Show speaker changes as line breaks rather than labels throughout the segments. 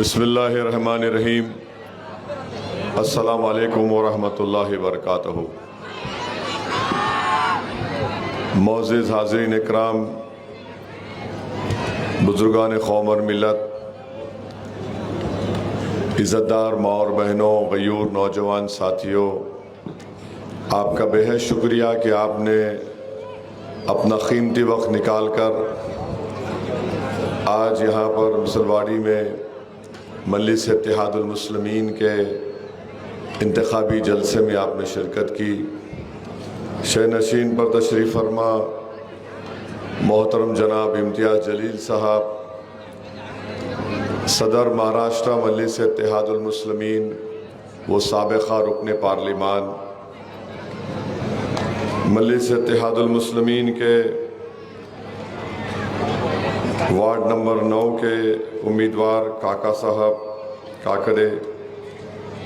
बिस्मिल्लाहिर्रहमानिर्रहीम। अस्सलामु अलैकुम वरहमतुल्लाहि वबरकातुहू। मोअज़्ज़िज़ हाज़रीन इकराम, बुज़ुर्गान क़ौम और मिल्लत, इज़्ज़तदार माँ और बहनों, ग़यूर नौजवान साथियों, आपका बेहद शुक्रिया कि आपने अपना कीमती वक्त निकाल कर आज यहाँ पर मिसलवाड़ी में मजलिस इत्तेहादुल मुस्लिमीन के इंतखाबी जलसे में आपने शिरकत की। शहनशीन पर तशरीफ़ फरमा मोहतरम जनाब इम्तियाज़ जलील साहब, सदर महाराष्ट्र मजलिस इत्तेहादुल मुस्लिमीन वो साबिक़ा रुकन पार्लिमान, मजलिस इत्तेहादुल मुस्लिमीन के वार्ड नंबर 9 के उम्मीदवार काका साहब काकरे,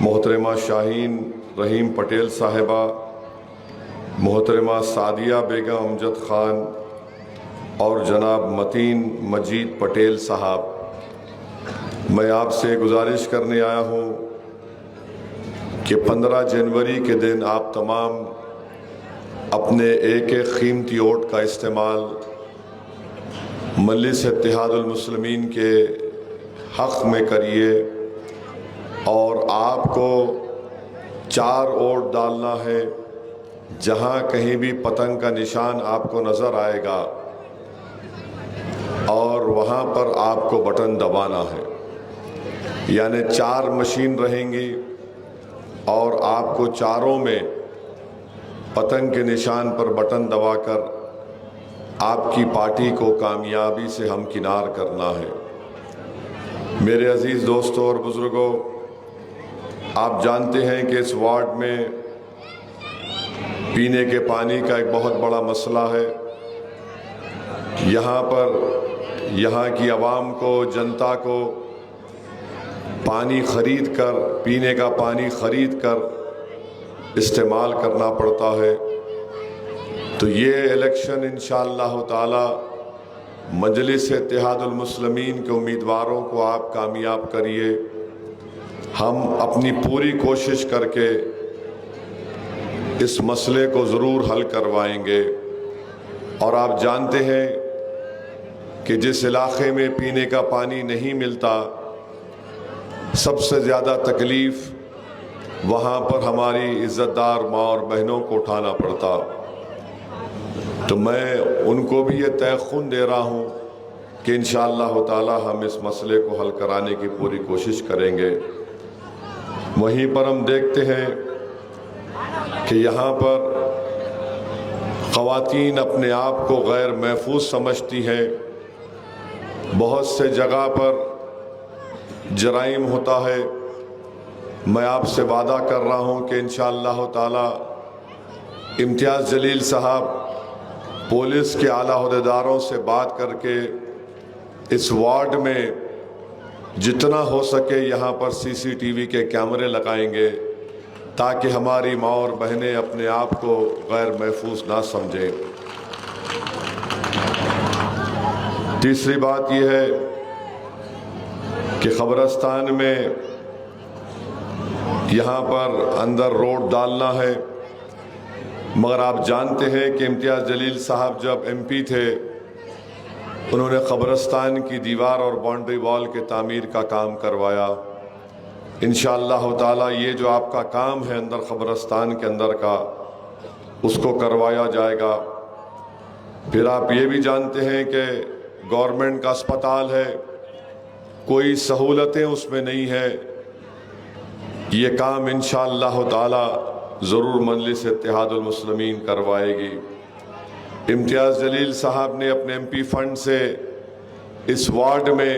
मोहतरमा शाहीन रहीम पटेल साहिबा, मोहतरमा सादिया बेगम अमजद ख़ान और जनाब मतीन मजीद पटेल साहब, मैं आपसे गुजारिश करने आया हूँ कि 15 जनवरी के दिन आप तमाम अपने एक एक कीमती वोट का इस्तेमाल मजलिस इत्तेहादुल मुस्लिमीन के हक़ में करिए और आपको 4 वोट डालना है। जहाँ कहीं भी पतंग का निशान आपको नज़र आएगा और वहाँ पर आपको बटन दबाना है, यानी 4 मशीन रहेंगी और आपको चारों में पतंग के निशान पर बटन दबाकर आपकी पार्टी को कामयाबी से हमकिनार करना है। मेरे अजीज़ दोस्तों और बुज़ुर्गों, आप जानते हैं कि इस वार्ड में पीने के पानी का एक बहुत बड़ा मसला है। यहाँ पर यहाँ की आवाम को, जनता को पानी ख़रीद कर, पीने का पानी ख़रीद कर इस्तेमाल करना पड़ता है। तो ये इलेक्शन इंशाअल्लाह ताला मजलिस इत्तेहादुल मुस्लिमीन के उम्मीदवारों को आप कामयाब करिए। हम अपनी पूरी कोशिश करके इस मसले को ज़रूर हल करवाएंगे। और आप जानते हैं कि जिस इलाक़े में पीने का पानी नहीं मिलता, सबसे ज़्यादा तकलीफ़ वहाँ पर हमारी इज़्ज़तदार माँ और बहनों को उठाना पड़ता। तो मैं उनको भी ये तयख़ुन दे रहा हूँ कि इंशाअल्लाह ताला हम इस मसले को हल कराने की पूरी कोशिश करेंगे। वहीं पर हम देखते हैं कि यहाँ पर ख़वातीन अपने आप को गैर महफूज समझती हैं। बहुत से जगह पर जराइम होता है। मैं आपसे वादा कर रहा हूँ कि इंशाअल्लाह ताला इम्तियाज़ जलील साहब पुलिस के आला अहदेदारों से बात करके इस वार्ड में जितना हो सके यहाँ पर CCTV के कैमरे लगाएंगे ताकि हमारी माँ और बहनें अपने आप को गैर महफूज ना समझें। तीसरी बात यह है कि ख़बरस्तान में यहाँ पर अंदर रोड डालना है, मगर आप जानते हैं कि इम्तियाज़ जलील साहब जब MP थे, उन्होंने क़ब्रिस्तान की दीवार और बाउंड्री वॉल के तामीर का काम करवाया। इंशाअल्लाह ताला ये जो आपका काम है अंदर क़ब्रिस्तान के अंदर का, उसको करवाया जाएगा। फिर आप ये भी जानते हैं कि गवर्नमेंट का अस्पताल है, कोई सहूलतें उसमें नहीं है। ये काम इंशाअल्लाह ताला ज़रूर मजलिस इत्तेहादुल मुस्लिमीन करवाएगी। इम्तियाज़ जलील साहब ने अपने MP फंड से इस वार्ड में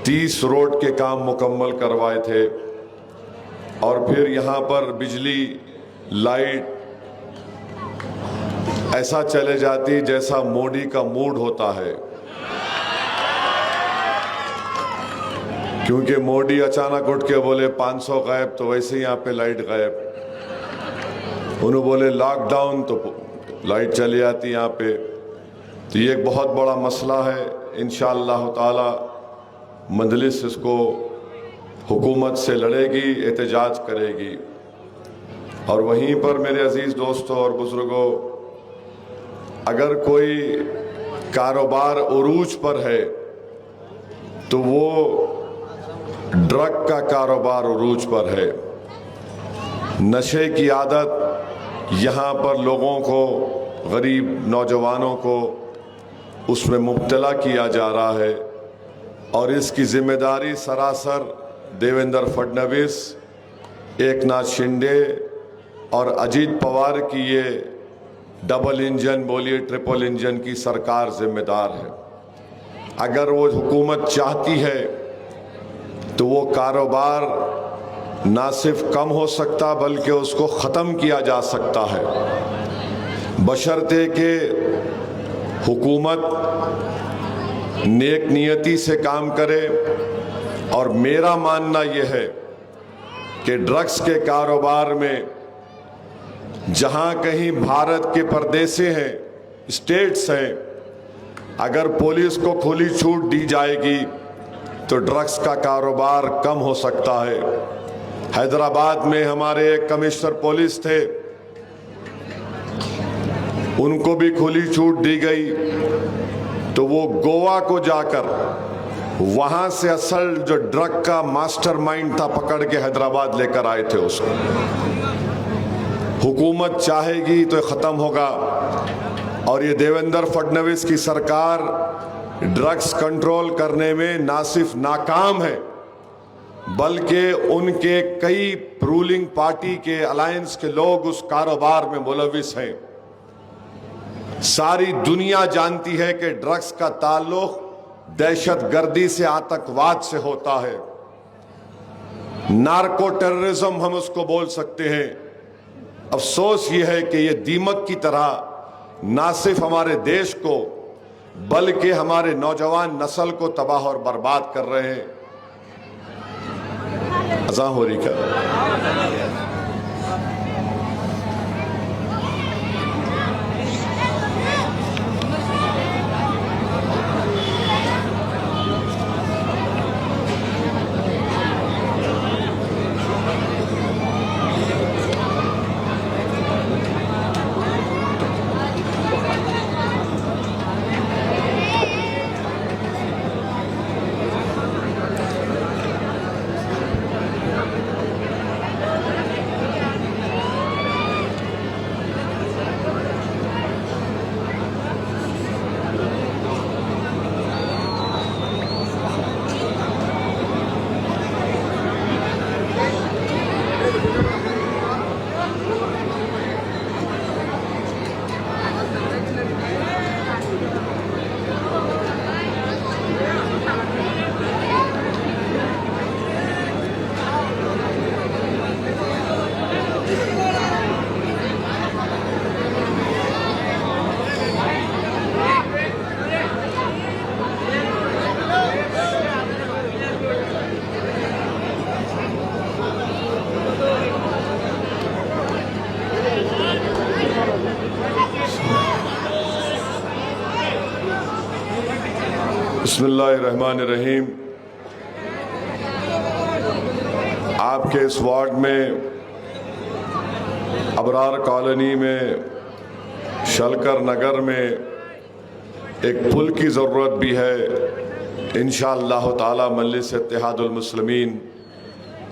30 रोड के काम मुकम्मल करवाए थे और फिर यहाँ पर बिजली लाइट ऐसा चले जाती जैसा मोदी का मूड होता है, क्योंकि मोदी अचानक उठ के बोले 500 गायब, तो वैसे ही यहाँ पे लाइट गायब। उन्होंने बोले लॉकडाउन, तो लाइट चली जाती यहाँ पे। तो ये एक बहुत बड़ा मसला है। इंशाअल्लाह ताला मजलिस इसको हुकूमत से लड़ेगी, एहतजाज करेगी। और वहीं पर मेरे अजीज़ दोस्तों और बुजुर्गों, अगर कोई कारोबार उरूज पर है तो वो ड्रग का कारोबार उरूज पर है। नशे की आदत यहाँ पर लोगों को, गरीब नौजवानों को उसमें मुब्तला किया जा रहा है और इसकी जिम्मेदारी सरासर देवेंद्र फडणवीस, एकनाथ शिंदे और अजीत पवार की ये डबल इंजन, बोलिए ट्रिपल इंजन की सरकार जिम्मेदार है। अगर वो हुकूमत चाहती है तो वो कारोबार ना सिर्फ कम हो सकता बल्कि उसको ख़त्म किया जा सकता है, बशर्ते कि हुकूमत नेक नियति से काम करे। और मेरा मानना यह है कि ड्रग्स के कारोबार में जहां कहीं भारत के परदेसे हैं, स्टेट्स हैं, अगर पुलिस को खुली छूट दी जाएगी तो ड्रग्स का कारोबार कम हो सकता है। हैदराबाद में हमारे एक कमिश्नर पुलिस थे, उनको भी खुली छूट दी गई तो वो गोवा को जाकर वहां से असल जो ड्रग का मास्टरमाइंड था पकड़ के हैदराबाद लेकर आए थे उसको। हुकूमत चाहेगी तो ख़त्म होगा। और ये देवेंद्र फडणवीस की सरकार ड्रग्स कंट्रोल करने में ना सिर्फ नाकाम है बल्कि उनके कई रूलिंग पार्टी के अलायंस के लोग उस कारोबार में मुलविस हैं। सारी दुनिया जानती है कि ड्रग्स का ताल्लुक दहशतगर्दी से, आतंकवाद से होता है। नार्को टेररिज्म हम उसको बोल सकते हैं। अफसोस ये है कि ये दीमक की तरह ना सिर्फ हमारे देश को बल्कि हमारे नौजवान नस्ल को तबाह और बर्बाद कर रहे हैं। अज़ां हो रही क्या? बिस्मिल्लाहिर्रहमानिर्रहीम। आपके इस वार्ड में अबरार कॉलोनी में शलकर नगर में एक पुल की ज़रूरत भी है। इंशाअल्लाह ताला मजलिस इत्तेहादुल मुस्लिमीन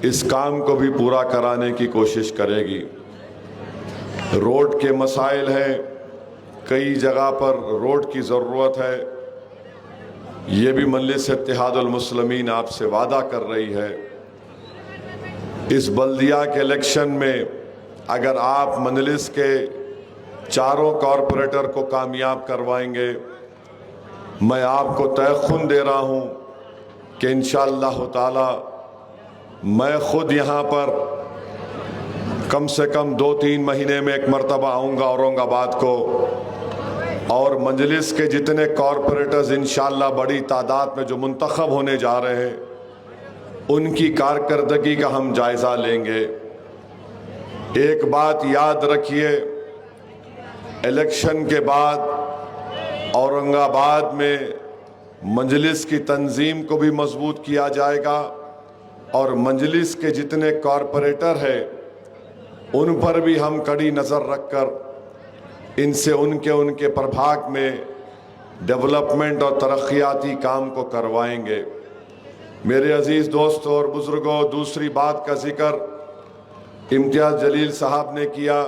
इस काम को भी पूरा कराने की कोशिश करेगी। रोड के मसाइल हैं, कई जगह पर रोड की ज़रूरत है। ये भी मजलिस इत्तेहादुल मुस्लिमीन आपसे वादा कर रही है। इस बल्दिया के इलेक्शन में अगर आप मजलिस के चारों कॉरपोरेटर को कामयाब करवाएंगे, मैं आपको तयख़ुन दे रहा हूँ कि इंशाअल्लाह ताला मैं ख़ुद यहाँ पर कम से कम 2-3 महीने में एक मरतबा आऊँगा औरंगाबाद को, और मजलिस के जितने कॉरपोरेटर्स इंशाअल्लाह बड़ी तादाद में जो मुंतखब होने जा रहे हैं उनकी कारकर्दगी का हम जायज़ा लेंगे। एक बात याद रखिए, इलेक्शन के बाद औरंगाबाद में मजलिस की तंजीम को भी मजबूत किया जाएगा और मजलिस के जितने कॉरपोरेटर हैं उन पर भी हम कड़ी नज़र रखकर इनसे उनके प्रभाग में डेवलपमेंट और तरक्याती काम को करवाएंगे। मेरे अजीज़ दोस्तों और बुज़ुर्गों, दूसरी बात का जिक्र इम्तियाज़ जलील साहब ने किया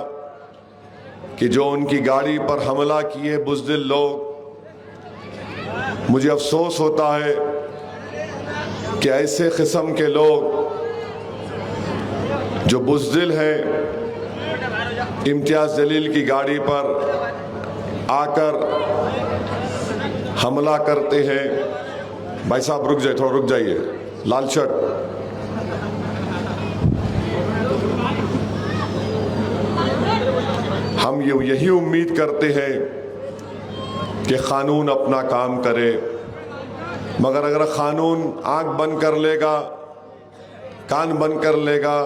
कि जो उनकी गाड़ी पर हमला किए बुज़दिल लोग, मुझे अफसोस होता है कि ऐसे किस्म के लोग जो बुज़दिल हैं इम्तियाज़ जलील की गाड़ी पर आकर हमला करते हैं। भाई साहब रुक जाइए, थोड़ा रुक जाइए, लाल शर्ट। हम यही उम्मीद करते हैं कि कानून अपना काम करे, मगर अगर कानून आंख बंद कर लेगा, कान बंद कर लेगा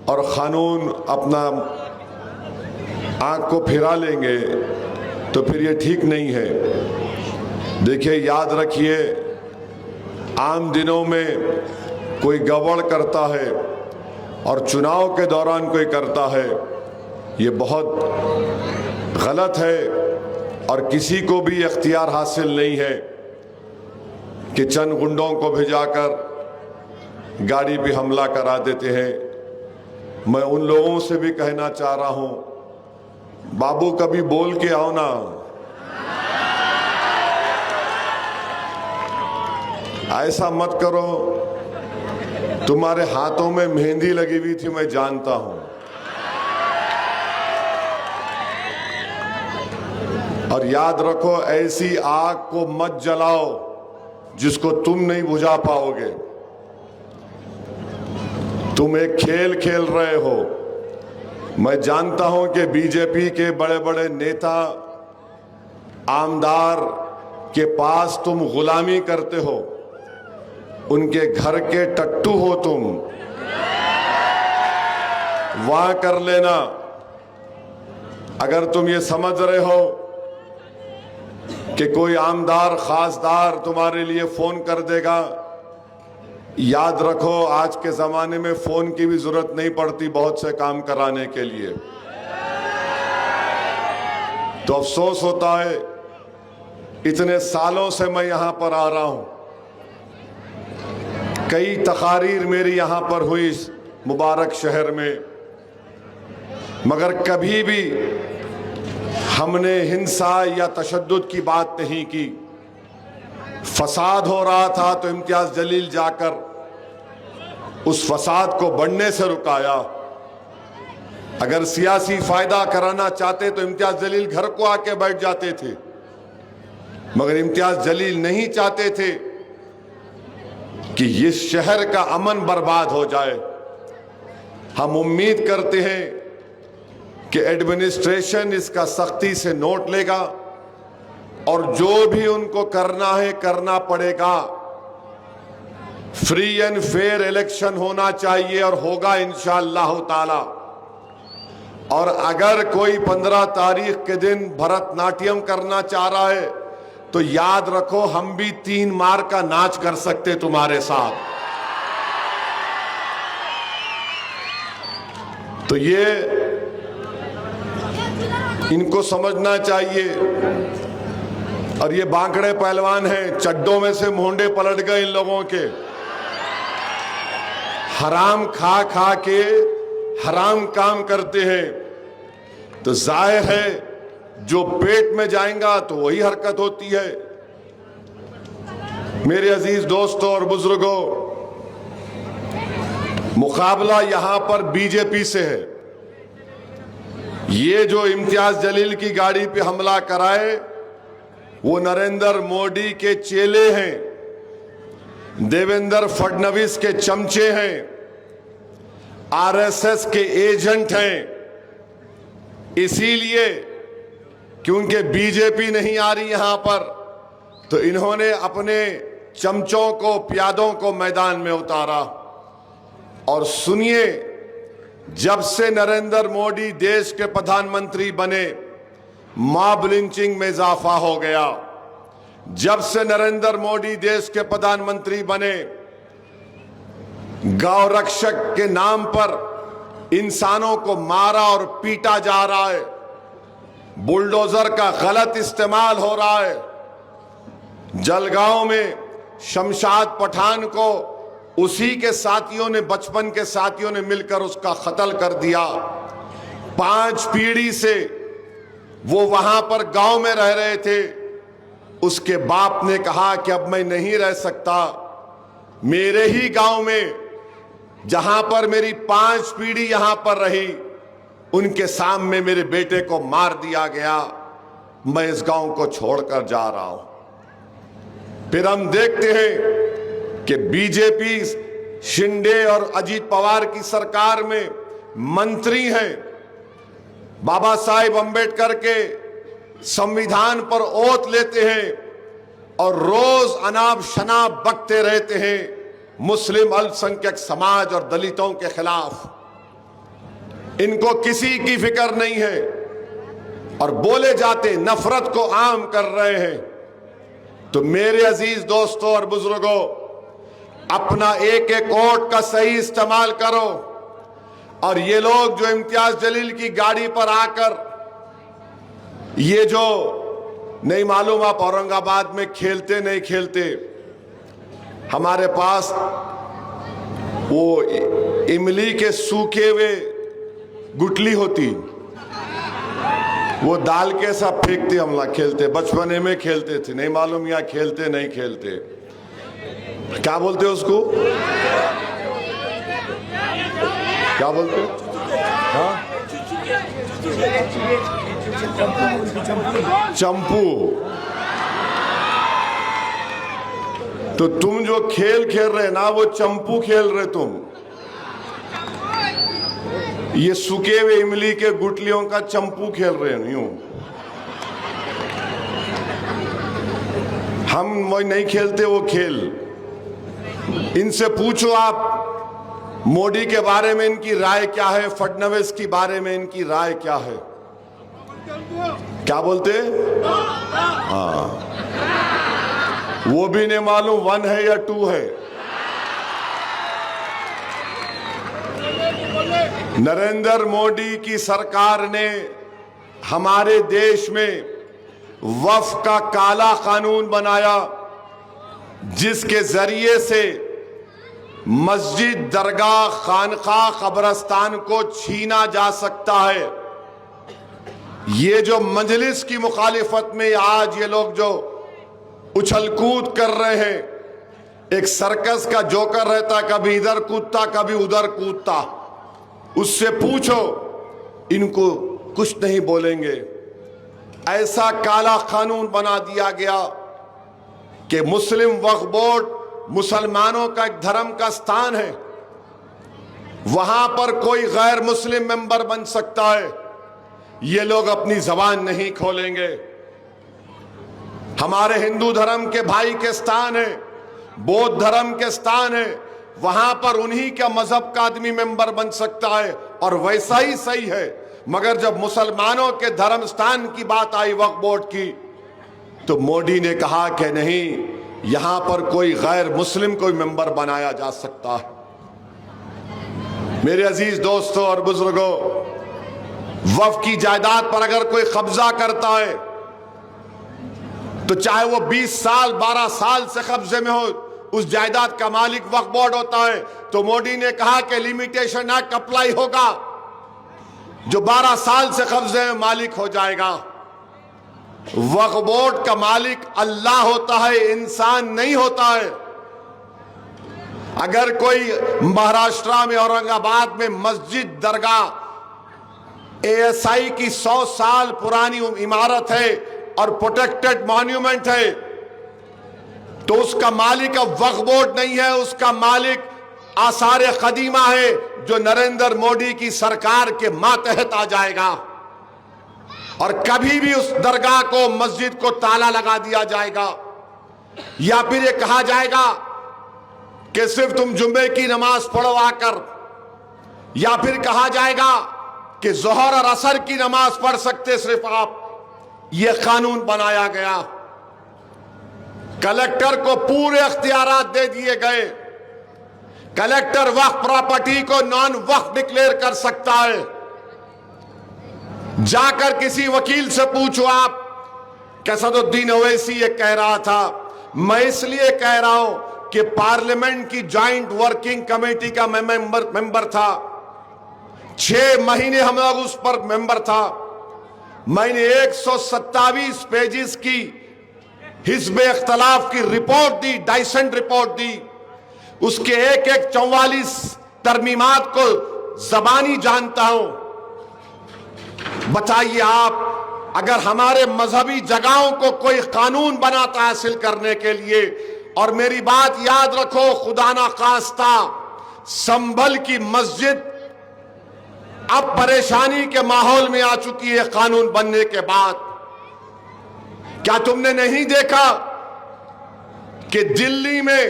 और कानून अपना आंख को फिरा लेंगे तो फिर ये ठीक नहीं है। देखिए, याद रखिए, आम दिनों में कोई गड़बड़ करता है और चुनाव के दौरान कोई करता है, ये बहुत गलत है और किसी को भी इख्तियार हासिल नहीं है कि चंद गुंडों को भिजाकर गाड़ी पे हमला करा देते हैं। मैं उन लोगों से भी कहना चाह रहा हूं, बाबू कभी बोल के आओ ना। ऐसा मत करो, तुम्हारे हाथों में मेहंदी लगी हुई थी, मैं जानता हूं। और याद रखो, ऐसी आग को मत जलाओ जिसको तुम नहीं बुझा पाओगे। तुम एक खेल खेल रहे हो। मैं जानता हूं कि बीजेपी के बड़े बड़े नेता आमदार के पास तुम गुलामी करते हो, उनके घर के टट्टू हो तुम, वहां कर लेना। अगर तुम ये समझ रहे हो कि कोई आमदार खासदार तुम्हारे लिए फोन कर देगा, याद रखो आज के जमाने में फोन की भी जरूरत नहीं पड़ती बहुत से काम कराने के लिए। तो अफसोस होता है, इतने सालों से मैं यहां पर आ रहा हूं, कई तकारीर मेरी यहां पर हुई इस मुबारक शहर में, मगर कभी भी हमने हिंसा या तशद्दुद की बात नहीं की। फसाद हो रहा था तो इम्तियाज जलील जाकर उस फसाद को बढ़ने से रुकाया। अगर सियासी फायदा कराना चाहते तो इम्तियाज जलील घर को आके बैठ जाते थे, मगर इम्तियाज जलील नहीं चाहते थे कि इस शहर का अमन बर्बाद हो जाए। हम उम्मीद करते हैं कि एडमिनिस्ट्रेशन इसका सख्ती से नोट लेगा और जो भी उनको करना है करना पड़ेगा। फ्री एंड फेयर इलेक्शन होना चाहिए और होगा इंशाअल्लाह ताला। और अगर कोई 15 तारीख के दिन भरतनाट्यम करना चाह रहा है तो याद रखो, हम भी 3 मार का नाच कर सकते तुम्हारे साथ। तो ये इनको समझना चाहिए। और ये बांकड़े पहलवान हैं, चड्डों में से मोंडे पलट गए इन लोगों के। हराम खा खा के हराम काम करते हैं, तो जाहिर है जो पेट में जाएगा तो वही हरकत होती है। मेरे अजीज दोस्तों और बुजुर्गों, मुकाबला यहां पर बीजेपी से है। ये जो इम्तियाज जलील की गाड़ी पे हमला कराए वो नरेंद्र मोदी के चेले हैं, देवेंद्र फडणवीस के चमचे हैं, आरएसएस के एजेंट हैं। इसीलिए क्योंकि बीजेपी नहीं आ रही यहां पर, तो इन्होंने अपने चमचों को, प्यादों को मैदान में उतारा। और सुनिए, जब से नरेंद्र मोदी देश के प्रधानमंत्री बने, मॉब लिंचिंग में इजाफा हो गया। जब से नरेंद्र मोदी देश के प्रधानमंत्री बने, गौ रक्षक के नाम पर इंसानों को मारा और पीटा जा रहा है, बुलडोजर का गलत इस्तेमाल हो रहा है। जलगांव में शमशाद पठान को उसी के साथियों ने, बचपन के साथियों ने मिलकर उसका कत्ल कर दिया। 5 पीढ़ी से वो वहां पर गांव में रह रहे थे। उसके बाप ने कहा कि अब मैं नहीं रह सकता, मेरे ही गांव में जहां पर मेरी 5 पीढ़ी यहां पर रही, उनके सामने मेरे बेटे को मार दिया गया, मैं इस गांव को छोड़कर जा रहा हूं। फिर हम देखते हैं कि बीजेपी, शिंदे और अजीत पवार की सरकार में मंत्री हैं, बाबा साहेब अंबेडकर के संविधान पर ओथ लेते हैं और रोज अनाप शनाप बकते रहते हैं मुस्लिम अल्पसंख्यक समाज और दलितों के खिलाफ। इनको किसी की फिक्र नहीं है और बोले जाते नफरत को आम कर रहे हैं। तो मेरे अजीज दोस्तों और बुजुर्गों, अपना एक एक वोट का सही इस्तेमाल करो। और ये लोग जो इम्तियाज जलील की गाड़ी पर आकर ये जो नहीं मालूम आप औरंगाबाद में खेलते नहीं खेलते, हमारे पास वो इमली के सूखे हुए गुटली होती, वो दाल के साथ फेंकते, हम लोग खेलते, बचपने में खेलते थे, नहीं मालूम यहाँ खेलते नहीं खेलते, क्या बोलते उसको, क्या बोलते, हाँ, चंपू। तो तुम जो खेल खेल रहे ना, वो चंपू खेल रहे तुम। ये सूखे हुए इमली के गुटलियों का चंपू खेल रहे हैं। यूं हम वो नहीं खेलते वो खेल। इनसे पूछो आप मोदी के बारे में इनकी राय क्या है, फडणवीस के बारे में इनकी राय क्या है, क्या बोलते? हाँ, वो भी नहीं मालूम 1 है या 2 है। नरेंद्र मोदी की सरकार ने हमारे देश में वक्फ का काला कानून बनाया, जिसके जरिए से मस्जिद, दरगाह, खानका, कब्रस्तान को छीना जा सकता है। ये जो मजलिस की मुखालिफत में आज ये लोग जो उछल कूद कर रहे हैं, एक सर्कस का जोकर रहता, कभी इधर कूदता कभी उधर कूदता, उससे पूछो इनको कुछ नहीं बोलेंगे। ऐसा काला कानून बना दिया गया कि मुस्लिम वक्फ बोर्ड मुसलमानों का एक धर्म का स्थान है, वहां पर कोई गैर मुस्लिम मेंबर बन सकता है, ये लोग अपनी जबान नहीं खोलेंगे। हमारे हिंदू धर्म के भाई के स्थान है, बौद्ध धर्म के स्थान है, वहां पर उन्हीं का मजहब का आदमी मेंबर बन सकता है और वैसा ही सही है। मगर जब मुसलमानों के धर्म स्थान की बात आई वक्फ बोर्ड की, तो मोदी ने कहा कि नहीं, यहां पर कोई गैर मुस्लिम कोई मेंबर बनाया जा सकता है। मेरे अजीज दोस्तों और बुजुर्गों, वक्फ की जायदाद पर अगर कोई कब्जा करता है, तो चाहे वो 20 साल 12 साल से कब्जे में हो, उस जायदाद का मालिक वक्फ बोर्ड होता है। तो मोदी ने कहा कि लिमिटेशन एक्ट अप्लाई होगा, जो 12 साल से कब्जे में मालिक हो जाएगा। वक्फ बोर्ड का मालिक अल्लाह होता है, इंसान नहीं होता है। अगर कोई महाराष्ट्र में औरंगाबाद में मस्जिद, दरगाह, ASI की 100 साल पुरानी इमारत है और प्रोटेक्टेड मॉन्यूमेंट है, तो उसका मालिक अब वक्फ बोर्ड नहीं है, उसका मालिक आसार कदीमा है, जो नरेंद्र मोदी की सरकार के मातहत आ जाएगा। और कभी भी उस दरगाह को, मस्जिद को ताला लगा दिया जाएगा, या फिर ये कहा जाएगा कि सिर्फ तुम जुम्मे की नमाज पढ़ो आकर, या फिर कहा जाएगा कि जोहर और असर की नमाज पढ़ सकते सिर्फ आप। यह कानून बनाया गया, कलेक्टर को पूरे अख्तियारात दे दिए गए
कलेक्टर वक्फ प्रॉपर्टी को नॉन वक्फ डिक्लेयर कर सकता है। जाकर किसी वकील से पूछो आप। असदुद्दीन ओवैसी ये कह रहा था, मैं इसलिए कह रहा हूं कि पार्लियामेंट की जॉइंट वर्किंग कमेटी का मैं मेंबर था, 6 महीने हम लोग उस पर मेंबर था। मैंने 127 पेजेस की हिज़्ब इख्तिलाफ की रिपोर्ट दी, डाइसेंट रिपोर्ट दी। उसके एक 44 तरमीमात को जबानी जानता हूं। बताइए आप, अगर हमारे मजहबी जगहों को कोई कानून बनाता हासिल करने के लिए, और मेरी बात याद रखो, खुदा ना खास्ता संभल की मस्जिद अब परेशानी के माहौल में आ चुकी है कानून बनने के बाद। क्या तुमने नहीं देखा कि दिल्ली में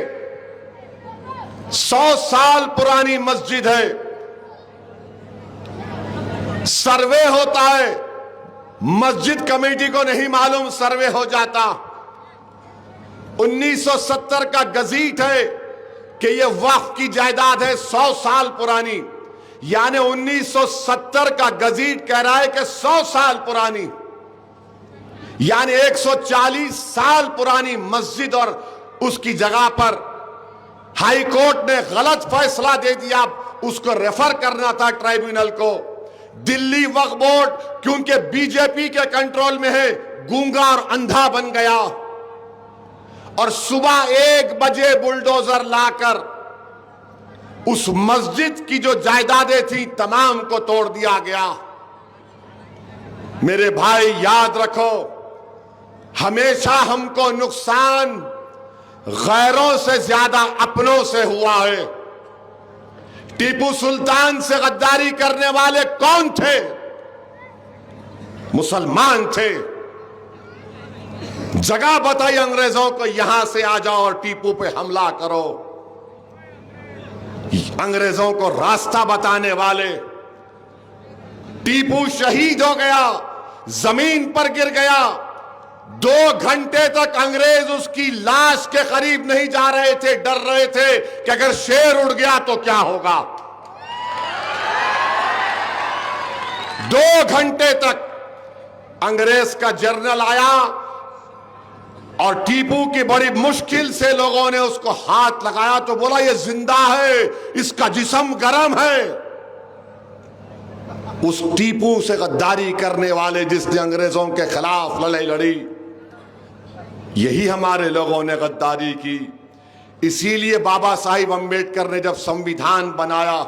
100 साल पुरानी मस्जिद है, सर्वे होता है, मस्जिद कमेटी को नहीं मालूम, सर्वे हो जाता। 1970 का गजीट है कि यह वक्फ की जायदाद है 100 साल पुरानी, यानी 1970 का गजीट कह रहा है कि 100 साल पुरानी, यानी 140 साल पुरानी मस्जिद, और उसकी जगह पर हाई कोर्ट ने गलत फैसला दे दिया। उसको रेफर करना था ट्राइब्यूनल को। दिल्ली वक्फ बोर्ड क्योंकि बीजेपी के कंट्रोल में है, गूंगा और अंधा बन गया, और सुबह 1 बजे बुलडोजर लाकर उस मस्जिद की जो जायदादें थी तमाम को तोड़ दिया गया। मेरे भाई याद रखो, हमेशा हमको नुकसान गैरों से ज्यादा अपनों से हुआ है। टीपू सुल्तान से गद्दारी करने वाले कौन थे? मुसलमान थे। जगह बताई अंग्रेजों को, यहां से आ जाओ और टीपू पे हमला करो। अंग्रेजों को रास्ता बताने वाले। टीपू शहीद हो गया, जमीन पर गिर गया। 2 घंटे तक अंग्रेज उसकी लाश के करीब नहीं जा रहे थे, डर रहे थे कि अगर शेर उड़ गया तो क्या होगा। 2 घंटे तक अंग्रेज का जर्नल आया और टीपू की बड़ी मुश्किल से लोगों ने उसको हाथ लगाया तो बोला ये जिंदा है, इसका जिस्म गर्म है। उस टीपू से गद्दारी करने वाले जिसने अंग्रेजों के खिलाफ लड़ाई लड़ी, यही हमारे लोगों ने गद्दारी की। इसीलिए बाबा साहिब अम्बेडकर ने जब संविधान बनाया,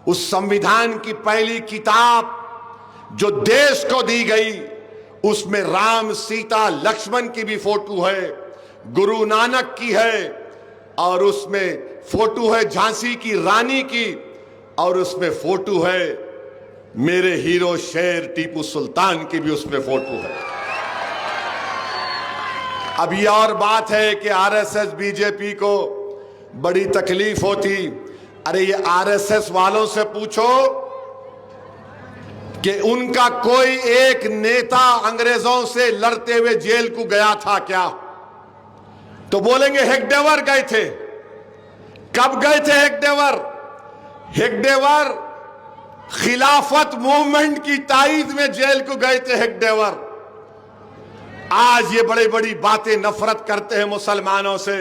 उस संविधान की पहली किताब जो देश को दी गई, उसमें राम, सीता, लक्ष्मण की भी फोटो है, गुरु नानक की है, और उसमें फोटो है झांसी की रानी की, और उसमें फोटो है मेरे हीरो शेर टीपू सुल्तान की भी उसमें फोटो है। अब ये और बात है कि आरएसएस बीजेपी को बड़ी तकलीफ होती। अरे ये आरएसएस वालों से पूछो कि उनका कोई एक नेता अंग्रेजों से लड़ते हुए जेल को गया था क्या? तो बोलेंगे हेगडेवर गए थे। कब गए थे हेगडेवर? हेगडेवर खिलाफत मूवमेंट की ताईद में जेल को गए थे हेगडेवर। आज ये बड़ी बड़ी बातें नफरत करते हैं मुसलमानों से।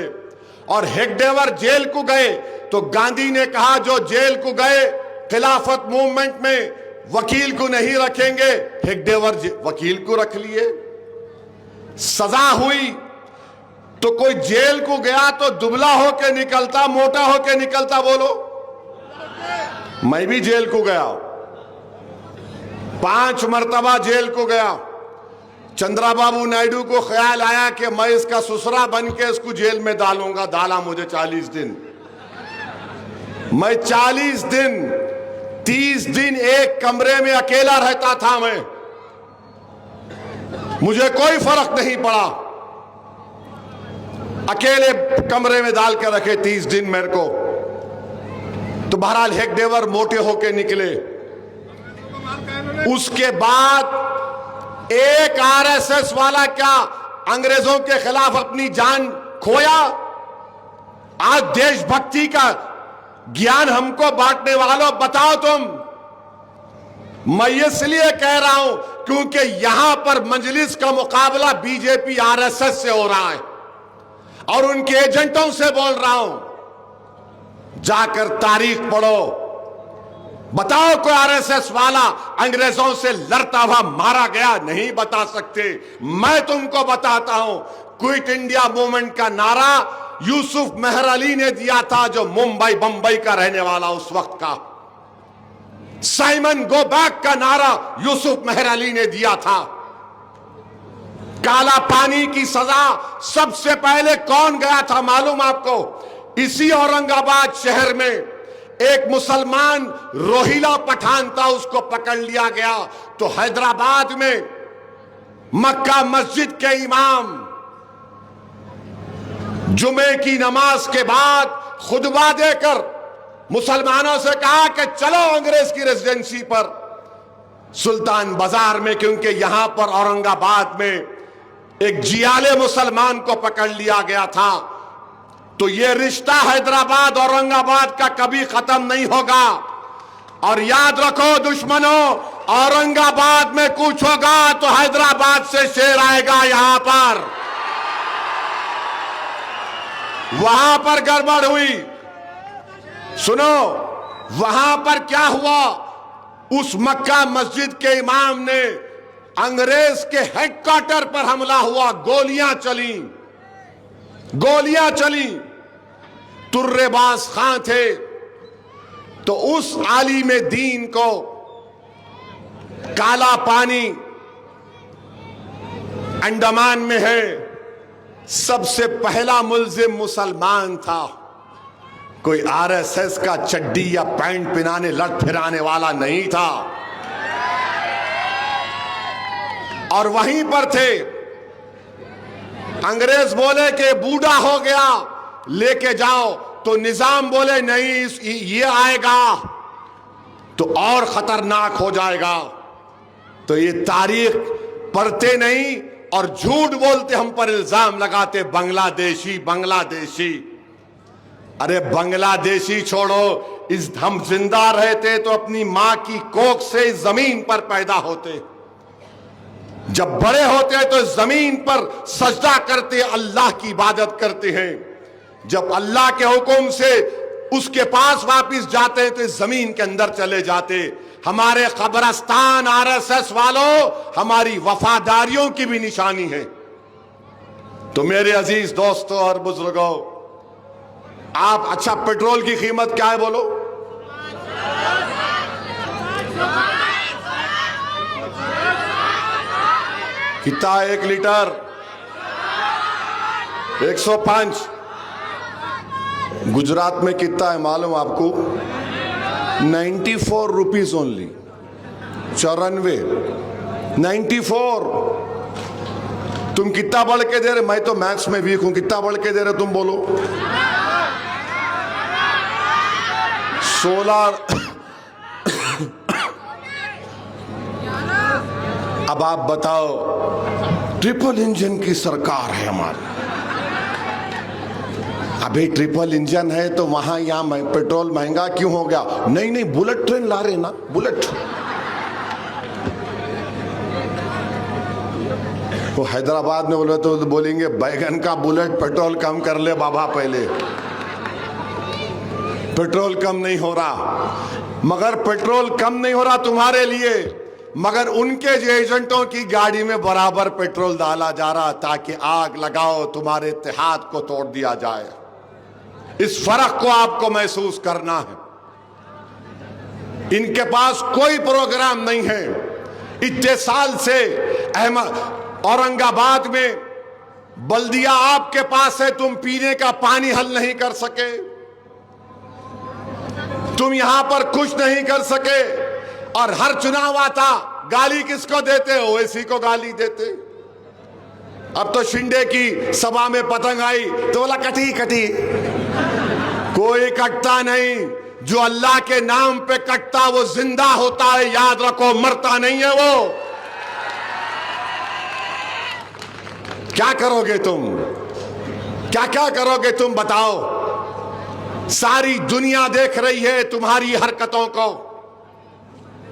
और हेगडेवर जेल को गए तो गांधी ने कहा जो जेल को गए खिलाफत मूवमेंट में वकील को नहीं रखेंगे, हेगडेवर वकील को रख लिए। सजा हुई तो कोई जेल को गया तो दुबला होके निकलता, मोटा होके निकलता? बोलो। मैं भी जेल को गया, 5 मरतबा जेल को गया। चंद्राबाबू नायडू को ख्याल आया कि मैं इसका ससुरा बन के इसको जेल में डालूंगा। डाला मुझे 40 दिन। मैं 40 दिन 30 दिन एक कमरे में अकेला रहता था। मैं, मुझे कोई फर्क नहीं पड़ा। अकेले कमरे में डाल के रखे 30 दिन मेरे को। तो बहरहाल हेगडेवर मोटे होके निकले। उसके बाद एक आरएसएस वाला क्या अंग्रेजों के खिलाफ अपनी जान खोया? आज देशभक्ति का ज्ञान हमको बांटने वालों बताओ तुम। मैं इसलिए कह रहा हूं क्योंकि यहां पर मजलिस का मुकाबला बीजेपी आरएसएस से हो रहा है और उनके एजेंटों से बोल रहा हूं। जाकर तारीख पढ़ो, बताओ कोई आरएसएस वाला अंग्रेजों से लड़ता हुआ मारा गया? नहीं बता सकते। मैं तुमको बताता हूं, क्विट इंडिया मूवमेंट का नारा यूसुफ मेहर अली ने दिया था, जो मुंबई बंबई का रहने वाला उस वक्त का। साइमन गो बैक का नारा यूसुफ मेहर अली ने दिया था। काला पानी की सजा सबसे पहले कौन गया था मालूम आपको? इसी औरंगाबाद शहर में एक मुसलमान रोहिला पठान था, उसको पकड़ लिया गया। तो हैदराबाद में मक्का मस्जिद के इमाम जुमे की नमाज के बाद खुतबा देकर मुसलमानों से कहा कि चलो अंग्रेज की रेजिडेंसी पर सुल्तान बाजार में, क्योंकि यहां पर औरंगाबाद में एक जियाले मुसलमान को पकड़ लिया गया था। तो यह रिश्ता हैदराबाद औरंगाबाद का कभी खत्म नहीं होगा। और याद रखो दुश्मनों, औरंगाबाद में कुछ होगा तो हैदराबाद से शेर आएगा यहां पर। वहां पर गड़बड़ हुई। सुनो वहां पर क्या हुआ, उस मक्का मस्जिद के इमाम ने अंग्रेज के हेडक्वार्टर पर हमला हुआ, गोलियां चली। तुर्रेबाज खां थे, तो उस आलिम दीन को काला पानी अंडमान में है, सबसे पहला मुल्जिम मुसलमान था। कोई आरएसएस का चड्डी या पैंट पहनाने लट फिराने वाला नहीं था। और वहीं पर थे। अंग्रेज बोले कि बूढ़ा हो गया लेके जाओ, तो निजाम बोले नहीं, ये आएगा तो और खतरनाक हो जाएगा। तो ये तारीख पढ़ते नहीं और झूठ बोलते, हम पर इल्जाम लगाते बांग्लादेशी। अरे बांग्लादेशी छोड़ो, इस हम जिंदा रहते तो अपनी मां की कोख से इस जमीन पर पैदा होते। जब बड़े होते तो इस जमीन पर सजदा करते, अल्लाह की इबादत करते हैं। जब अल्लाह के हुक्म से उसके पास वापिस जाते हैं तो इस जमीन के अंदर चले जाते। हमारे कब्रिस्तान आरएसएस वालों, हमारी वफादारियों की भी निशानी है। तो मेरे अजीज दोस्तों और बुजुर्गों, आप अच्छा पेट्रोल की कीमत क्या है बोलो? कितना 1 लीटर? 105। गुजरात में कितना है मालूम आपको? 94 रुपीज ओनली। 94। तुम कितना बढ़ के दे रहे? मैं तो मैथ्स में वीक हूं, कितना बढ़ के दे रहे तुम बोलो? 16। अब आप बताओ, ट्रिपल इंजन की सरकार है हमारी। अभी ट्रिपल इंजन है तो वहां यहां पेट्रोल महंगा क्यों हो गया? नहीं, बुलेट ट्रेन ला रहे ना, बुलेट। वो हैदराबाद में बोले तो बोलेंगे बैगन का बुलेट, पेट्रोल कम कर ले बाबा पहले। पेट्रोल कम नहीं हो रहा, मगर पेट्रोल कम नहीं हो रहा तुम्हारे लिए, मगर उनके जो एजेंटों की गाड़ी में बराबर पेट्रोल डाला जा रहा ताकि आग लगाओ, तुम्हारे इत्तेहाद को तोड़ दिया जाए। इस फर्क को आपको महसूस करना है। इनके पास कोई प्रोग्राम नहीं है। इतने साल से औरंगाबाद में बल्दिया आपके पास है, तुम पीने का पानी हल नहीं कर सके, तुम यहां पर कुछ नहीं कर सके। और हर चुनाव आता गाली किसको देते? ओवैसी को गाली देते। अब तो शिंदे की सभा में पतंग आई तो बोला कटी कटी। कोई कटता नहीं, जो अल्लाह के नाम पे कटता वो जिंदा होता है, याद रखो, मरता नहीं है वो। क्या करोगे तुम? क्या क्या करोगे तुम बताओ? सारी दुनिया देख रही है तुम्हारी हरकतों को।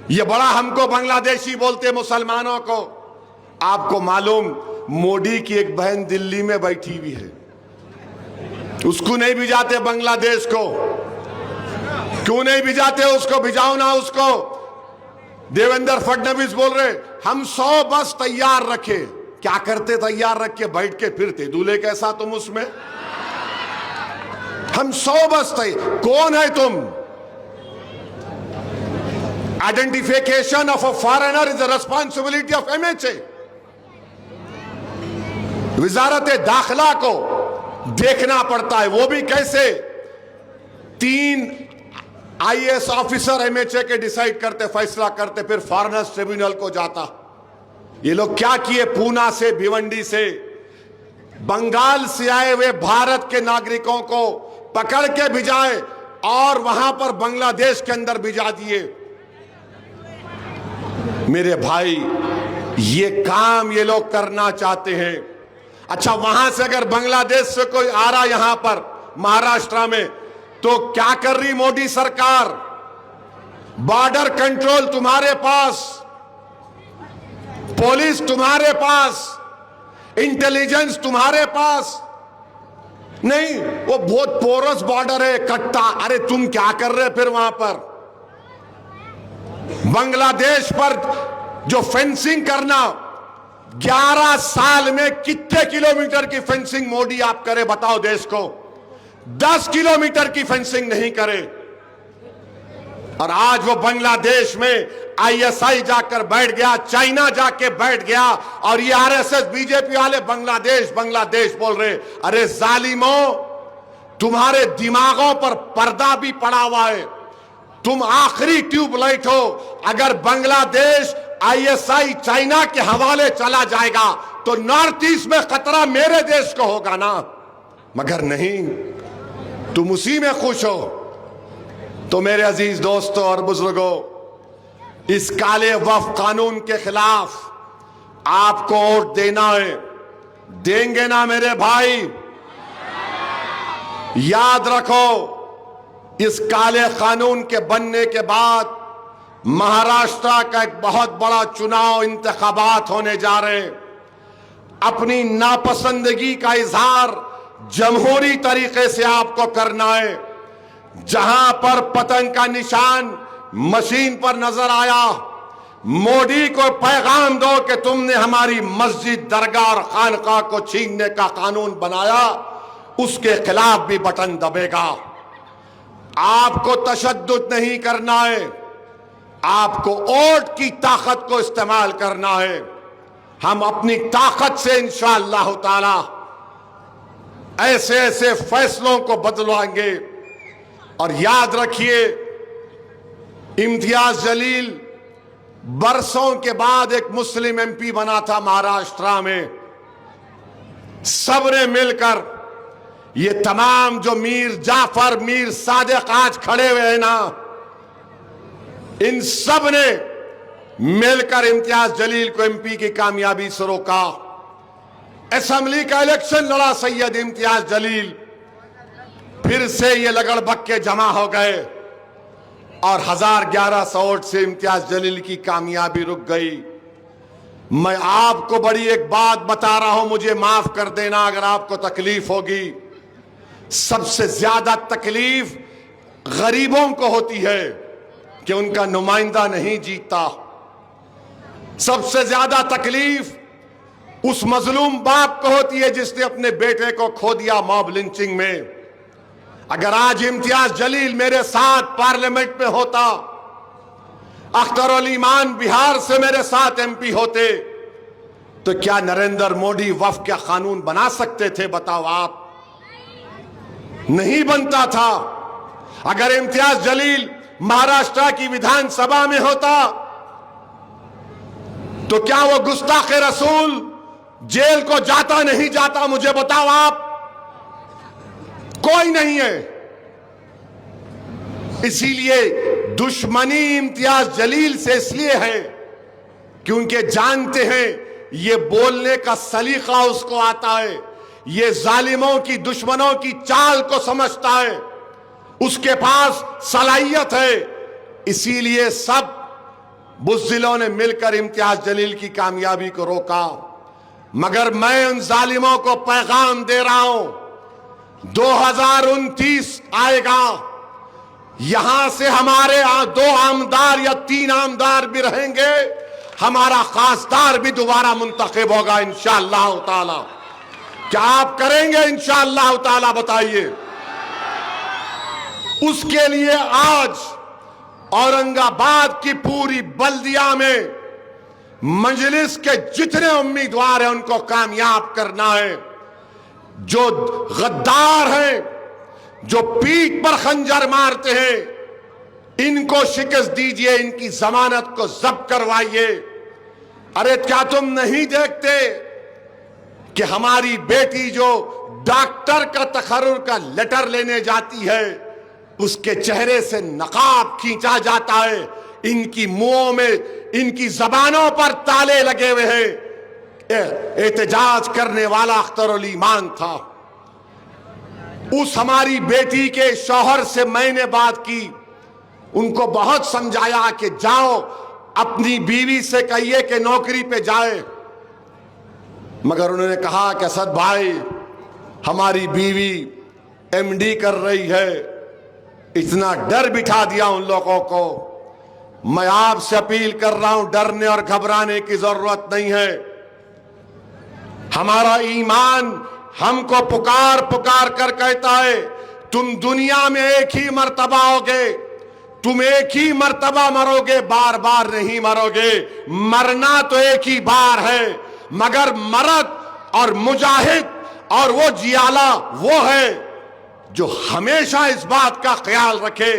ये बड़ा हमको बांग्लादेशी बोलते मुसलमानों को। आपको मालूम मोदी की एक बहन दिल्ली में बैठी हुई है, उसको नहीं भिजाते बांग्लादेश को? क्यों नहीं भिजाते उसको? भिजाओ ना उसको। देवेंद्र फडणवीस बोल रहे हम 100 बस तैयार रखे। क्या करते तैयार रख के? बैठ के फिरते। दूल्हे कैसा तुम उसमें? हम 100 बस तैयार। कौन है तुम? Identification of a foreigner is the responsibility of MHA। वजारत दाखिला को देखना पड़ता है। वो भी कैसे? 3 IAS ऑफिसर MHA के डिसाइड करते, फैसला करते, फिर फॉरेनर्स ट्रिब्यूनल को जाता। ये लोग क्या किए? पूना से, भिवंडी से, बंगाल से आए हुए भारत के नागरिकों को पकड़ के भिजाए और वहां पर बांग्लादेश के अंदर भिजा दिए। मेरे भाई, ये काम ये लोग करना चाहते हैं। अच्छा, वहां से अगर बांग्लादेश से कोई आ रहा यहां पर महाराष्ट्र में, तो क्या कर रही मोदी सरकार? बॉर्डर कंट्रोल तुम्हारे पास, पुलिस तुम्हारे पास, इंटेलिजेंस तुम्हारे पास नहीं। वो बहुत पोरस बॉर्डर है, कट्टा। अरे तुम क्या कर रहे फिर वहां पर? बांग्लादेश पर जो फेंसिंग करना, 11 साल में कितने किलोमीटर की फेंसिंग मोदी आप करे बताओ देश को? 10 किलोमीटर की फेंसिंग नहीं करे। और आज वो बांग्लादेश में ISI जाकर बैठ गया, चाइना जाके बैठ गया, और ये RSS बीजेपी वाले बांग्लादेश बांग्लादेश बोल रहे। अरे जालिमों, तुम्हारे दिमागों पर पर्दा भी पड़ा हुआ है। तुम आखिरी ट्यूबलाइट हो। अगर बांग्लादेश ISI चाइना के हवाले चला जाएगा तो नॉर्थ ईस्ट में खतरा मेरे देश को होगा ना। मगर नहीं, तुम उसी में खुश हो। तो मेरे अजीज दोस्तों और बुजुर्गों, इस काले वफ कानून के खिलाफ आपको वोट देना है। देंगे ना मेरे भाई? याद रखो, इस काले कानून के बनने के बाद महाराष्ट्र का एक बहुत बड़ा चुनाव, इंतखाबात होने जा रहे हैं। अपनी नापसंदगी का इजहार जमहूरी तरीके से आपको करना है। जहां पर पतंग का निशान मशीन पर नजर आया, मोदी को पैगाम दो कि तुमने हमारी मस्जिद, दरगाह और खानका को छीनने का कानून बनाया, उसके खिलाफ भी बटन दबेगा। आपको तशद्दुद नहीं करना है, आपको वोट की ताकत को इस्तेमाल करना है। हम अपनी ताकत से इंशाअल्लाह ताला ऐसे ऐसे फैसलों को बदलवाएंगे। और याद रखिए, इम्तियाज जलील बरसों के बाद एक मुस्लिम MP बना था महाराष्ट्र में। सबने मिलकर, ये तमाम जो मीर जाफर, मीर सादिक आज खड़े हुए हैं ना, इन सब ने मिलकर इम्तियाज जलील को MP की कामयाबी से रोका। असेंबली का इलेक्शन लड़ा सैयद इम्तियाज जलील। फिर से ये लगड़बग्गे जमा हो गए और 1100 वोट से इम्तियाज जलील की कामयाबी रुक गई। मैं आपको बड़ी एक बात बता रहा हूं, मुझे माफ कर देना अगर आपको तकलीफ होगी। सबसे ज्यादा तकलीफ गरीबों को होती है कि उनका नुमाइंदा नहीं जीतता। सबसे ज्यादा तकलीफ उस मजलूम बाप को होती है जिसने अपने बेटे को खो दिया मॉब लिंचिंग में। अगर आज इम्तियाज जलील मेरे साथ पार्लियामेंट में होता, अख्तर ईमान बिहार से मेरे साथ MP होते, तो क्या नरेंद्र मोदी वफ का कानून बना सकते थे? बताओ आप। नहीं बनता था। अगर इम्तियाज जलील महाराष्ट्र की विधानसभा में होता तो क्या वो गुस्ताखे रसूल जेल को जाता नहीं जाता? मुझे बताओ आप। कोई नहीं है। इसीलिए दुश्मनी इम्तियाज जलील से इसलिए है क्योंकि जानते हैं ये बोलने का सलीका उसको आता है, ये जालिमों की, दुश्मनों की चाल को समझता है। उसके पास सलाहियत है। इसीलिए सब बुज़दिलों ने मिलकर इम्तियाज जलील की कामयाबी को रोका। मगर मैं उन जालिमों को पैगाम दे रहा हूं, 2029 आएगा, यहां से हमारे 2 आमदार या 3 आमदार भी रहेंगे, हमारा खासदार भी दोबारा मुंतखब होगा इंशाअल्लाह ताला। क्या आप करेंगे इंशाअल्लाह ताला? बताइए। उसके लिए आज औरंगाबाद की पूरी बल्दिया में मजलिस के जितने उम्मीदवार हैं उनको कामयाब करना है। जो गद्दार हैं, जो पीठ पर खंजर मारते हैं, इनको शिकस्त दीजिए, इनकी जमानत को जब्त करवाइए। अरे क्या तुम नहीं देखते कि हमारी बेटी जो डॉक्टर का तखर्रुर का लेटर लेने जाती है, उसके चेहरे से नकाब खींचा जाता है, इनकी मुंहों में, इनकी जबानों पर ताले लगे हुए हैं। एहतजाज करने वाला अख्तरुल ईमान था। उस हमारी बेटी के शौहर से मैंने बात की, उनको बहुत समझाया कि जाओ अपनी बीवी से कहिए कि नौकरी पे जाए, मगर उन्होंने कहा कि असद भाई हमारी बीवी एमडी कर रही है। इतना डर बिठा दिया उन लोगों को। मैं आपसे अपील कर रहा हूं, डरने और घबराने की जरूरत नहीं है। हमारा ईमान हमको पुकार पुकार कर कहता है, तुम दुनिया में एक ही मर्तबा होगे, तुम एक ही मर्तबा मरोगे, बार बार नहीं मरोगे। मरना तो एक ही बार है, मगर मर्द और मुजाहिद और वो जियाला वो है जो हमेशा इस बात का ख्याल रखे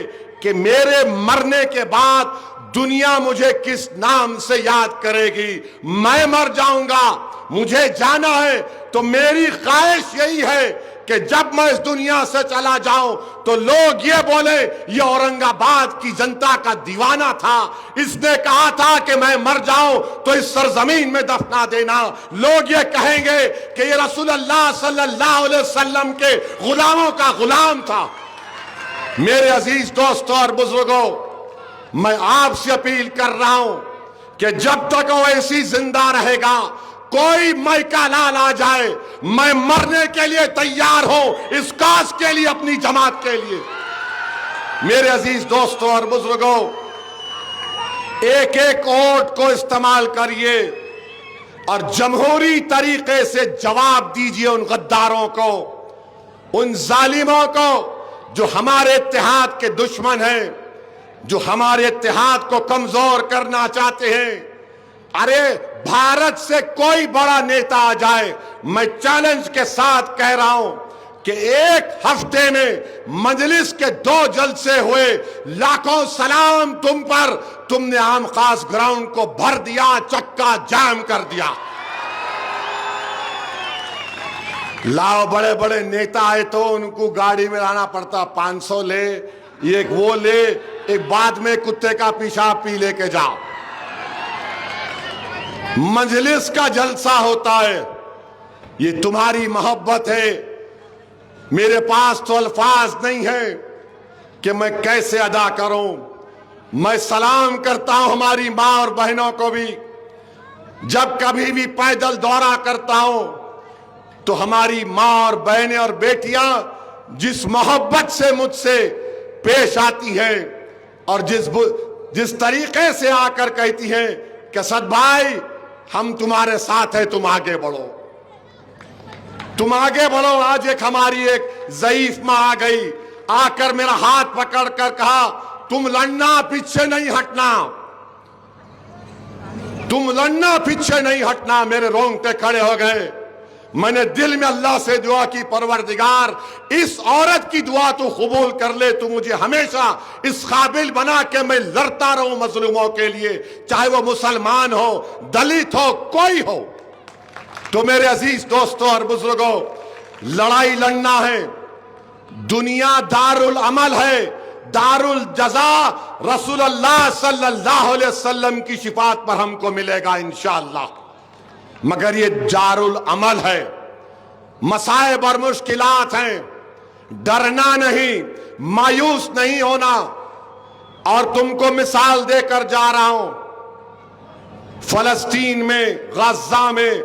कि मेरे मरने के बाद दुनिया मुझे किस नाम से याद करेगी। मैं मर जाऊंगा, मुझे जाना है, तो मेरी ख्वाहिश यही है कि जब मैं इस दुनिया से चला जाऊं तो लोग ये बोले ये औरंगाबाद की जनता का दीवाना था, इसने कहा था कि मैं मर जाऊं तो इस सरजमीन में दफना देना। लोग ये कहेंगे कि ये रसूलुल्लाह सल्लल्लाहु अलैहि वसल्लम के गुलामों का गुलाम था। मेरे अजीज दोस्तों और बुजुर्गों, मैं आपसे अपील कर रहा हूं कि जब तक वो ऐसी जिंदा रहेगा, कोई मैका लाल आ जाए, मैं मरने के लिए तैयार हूं, इस काज के लिए, अपनी जमात के लिए। मेरे अजीज दोस्तों और बुजुर्गों, एक एक वोट को इस्तेमाल करिए और जमहूरी तरीके से जवाब दीजिए उन गद्दारों को, उन जालिमों को जो हमारे इत्तेहाद के दुश्मन हैं, जो हमारे इत्तेहाद को कमजोर करना चाहते हैं। अरे भारत से कोई बड़ा नेता आ जाए, मैं चैलेंज के साथ कह रहा हूं कि एक हफ्ते में मजलिस के 2 जलसे हुए, लाखों सलाम तुम पर, तुमने आम खास ग्राउंड को भर दिया, चक्का जाम कर दिया। लाओ बड़े बड़े नेता आए तो उनको गाड़ी में लाना पड़ता, 500 ले, एक वो ले, एक बाद में कुत्ते का पेशाब पी लेके जाओ। मजलिस का जलसा होता है, ये तुम्हारी मोहब्बत है। मेरे पास तो अल्फाज नहीं है कि मैं कैसे अदा करूं। मैं सलाम करता हूं हमारी मां और बहनों को भी। जब कभी भी पैदल दौरा करता हूं तो हमारी मां और बहनें और बेटियां जिस मोहब्बत से मुझसे पेश आती हैं और जिस तरीके से आकर कहती हैं कि असद भाई हम तुम्हारे साथ हैं, तुम आगे बढ़ो, तुम आगे बढ़ो। आज एक हमारी एक ज़ईफ मां आ गई, आकर मेरा हाथ पकड़कर कहा तुम लड़ना, पीछे नहीं हटना, तुम लड़ना, पीछे नहीं हटना। मेरे रोंगटे खड़े हो गए। मैंने दिल में अल्लाह से दुआ की, परवरदिगार इस औरत की दुआ तू कबूल कर ले, तू मुझे हमेशा इस काबिल बना के मैं लड़ता रहूं मजलूमों के लिए, चाहे वो मुसलमान हो, दलित हो, कोई हो। तो मेरे अजीज दोस्तों और बुजुर्गों, लड़ाई लड़ना है। दुनिया दारुल अमल है, दारुल जजा रसूलुल्लाह सल्लल्लाहु अलैहि वसल्लम की शिफात पर हमको मिलेगा इंशाअल्लाह। मगर ये दारुल अमल है, मसाइब और मुश्किलात हैं, डरना नहीं, मायूस नहीं होना। और तुमको मिसाल देकर जा रहा हूं, फलस्तीन में, गाजा में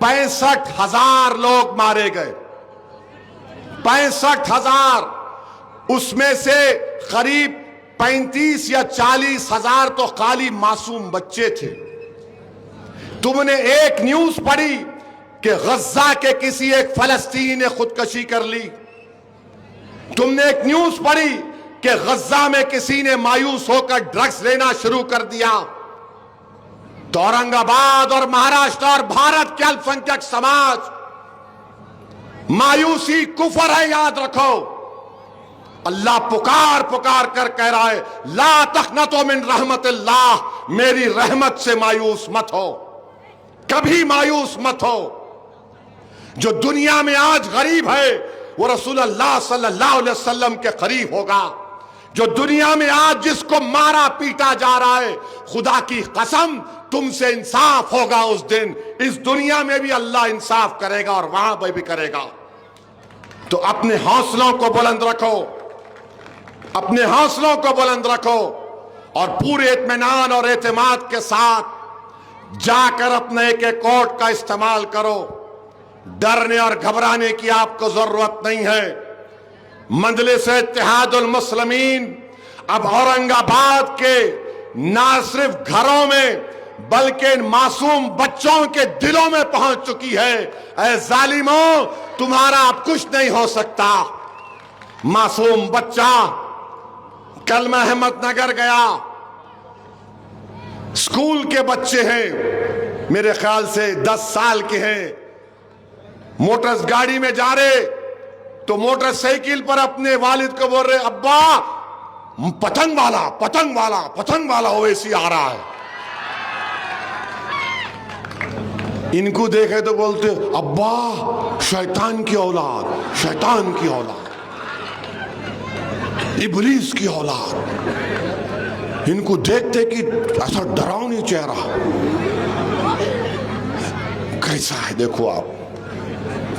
65,000 लोग मारे गए, 65,000। उसमें से करीब 35 या 40,000 तो खाली मासूम बच्चे थे। तुमने एक न्यूज पढ़ी कि गजा के किसी एक फलस्तीनी ने खुदकुशी कर ली? तुमने एक न्यूज पढ़ी कि गजा में किसी ने मायूस होकर ड्रग्स लेना शुरू कर दिया? तो औरंगाबाद और महाराष्ट्र और भारत के अल्पसंख्यक समाज, मायूसी कुफर है, याद रखो। अल्लाह पुकार पुकार कर कह रहा है, ला तखनतो मिन रहमतिल्लाह, मेरी रहमत से मायूस मत हो, कभी मायूस मत हो। जो दुनिया में आज गरीब है वो रसूलुल्लाह सल्लल्लाहु अलैहि वसल्लम के करीब होगा। जो दुनिया में आज जिसको मारा पीटा जा रहा है, खुदा की कसम तुमसे इंसाफ होगा उस दिन। इस दुनिया में भी अल्लाह इंसाफ करेगा और वहां पर भी करेगा। तो अपने हौसलों को बुलंद रखो, अपने हौसलों को बुलंद रखो और पूरे इत्मीनान और एतमाद के साथ जाकर अपने एक एक कोट का इस्तेमाल करो। डरने और घबराने की आपको जरूरत नहीं है। मजलिस इत्तेहादुल मुस्लिमीन अब औरंगाबाद के ना सिर्फ घरों में बल्कि मासूम बच्चों के दिलों में पहुंच चुकी है। ऐ जालिमों, तुम्हारा अब कुछ नहीं हो सकता। मासूम बच्चा कल मैं अहमदनगर गया, स्कूल के बच्चे हैं, मेरे ख्याल से 10 साल के हैं, मोटर गाड़ी में जा रहे तो मोटरसाइकिल पर अपने वालिद को बोल रहे, अब्बा पतंग वाला पतंग वाला पतंग वाला ओवैसी आ रहा है। इनको देखे तो बोलते, अब्बा शैतान की औलाद, शैतान की औलाद, इब्लीस की औलाद। इनको देखते कि ऐसा डरावनी चेहरा कैसा है, देखो आप।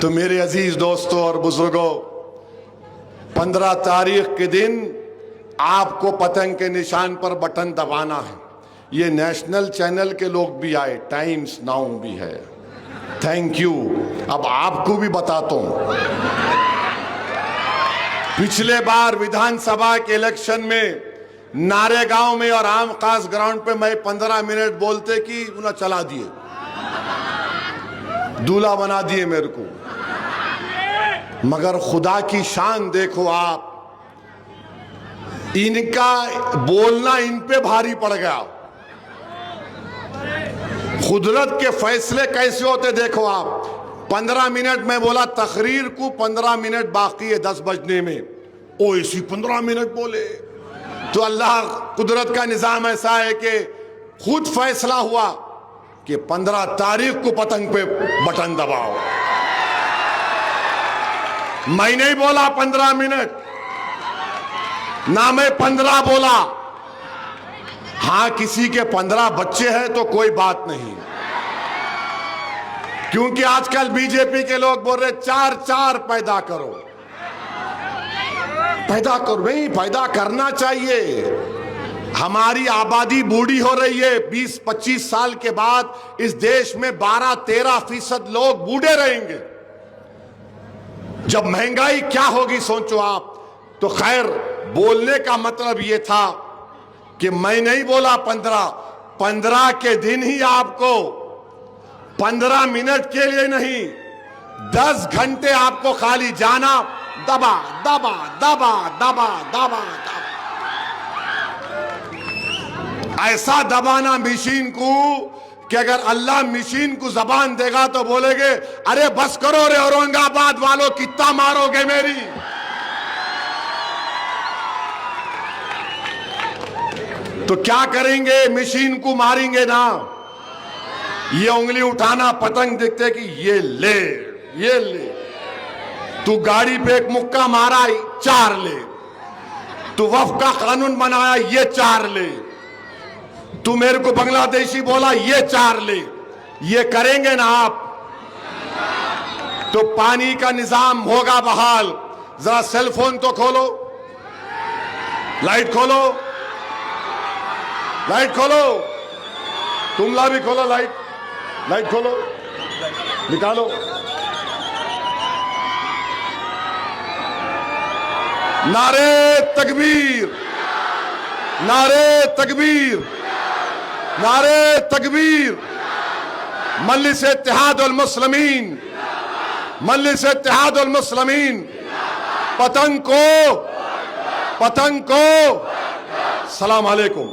तो मेरे अजीज दोस्तों और बुजुर्गों, 15 तारीख के दिन आपको पतंग के निशान पर बटन दबाना है। ये नेशनल चैनल के लोग भी आए, टाइम्स नाउ भी है, थैंक यू। अब आपको भी बताता हूं, पिछले बार विधानसभा के इलेक्शन में नारेगांव में और आम खास ग्राउंड पे मैं 15 मिनट बोलते कि उन्हें चला दिए, दूल्हा बना दिए मेरे को। मगर खुदा की शान देखो आप, इनका बोलना इन पे भारी पड़ गया। कुदरत के फैसले कैसे होते देखो आप। 15 मिनट में बोला, तकरीर को 15 मिनट बाकी है 10 बजने में, ओ इसी 15 मिनट बोले। तो अल्लाह कुदरत का निजाम ऐसा है कि खुद फैसला हुआ कि 15 तारीख को पतंग पे बटन दबाओ। मैं नहीं बोला 15 मिनट, ना मैं 15 बोला। हां, किसी के 15 बच्चे हैं तो कोई बात नहीं, क्योंकि आजकल बीजेपी के लोग बोल रहे 4 पैदा करो, पैदा करो। नहीं, पैदा करना चाहिए। हमारी आबादी बूढ़ी हो रही है। 20-25 साल के बाद इस देश में 12-13% लोग बूढ़े रहेंगे। जब महंगाई क्या होगी सोचो आप। तो खैर, बोलने का मतलब यह था कि मैं नहीं बोला 15 के दिन ही आपको 15 मिनट के लिए नहीं, 10 घंटे आपको खाली जाना, दबा दबा दबा दबा दबा दबा, ऐसा दबाना मशीन को कि अगर अल्लाह मशीन को जबान देगा तो बोलेगे, अरे बस करो रे औरंगाबाद वालों, कितना मारोगे मेरी। तो क्या करेंगे, मशीन को मारेंगे ना। ये उंगली उठाना, पतंग देखते कि ये ले, ये ले। तू गाड़ी पे एक मुक्का मारा, 4 ले। तू वफ का कानून बनाया, ये 4 ले। तू मेरे को बांग्लादेशी बोला, ये 4 ले। ये करेंगे ना आप, तो पानी का निजाम होगा बहाल, जरा सेल फोन तो खोलो, लाइट खोलो, लाइट खोलो, तुमला भी खोलो, लाइट खोलो, निकालो। नारे तकबीर, नारे तकबीर, नारे तकबीर। मजलिस इत्तेहाद उल मुस्लिमीन, मजलिस इत्तेहाद उल मुस्लिमीन। पतंग को सलाम अलैकुम।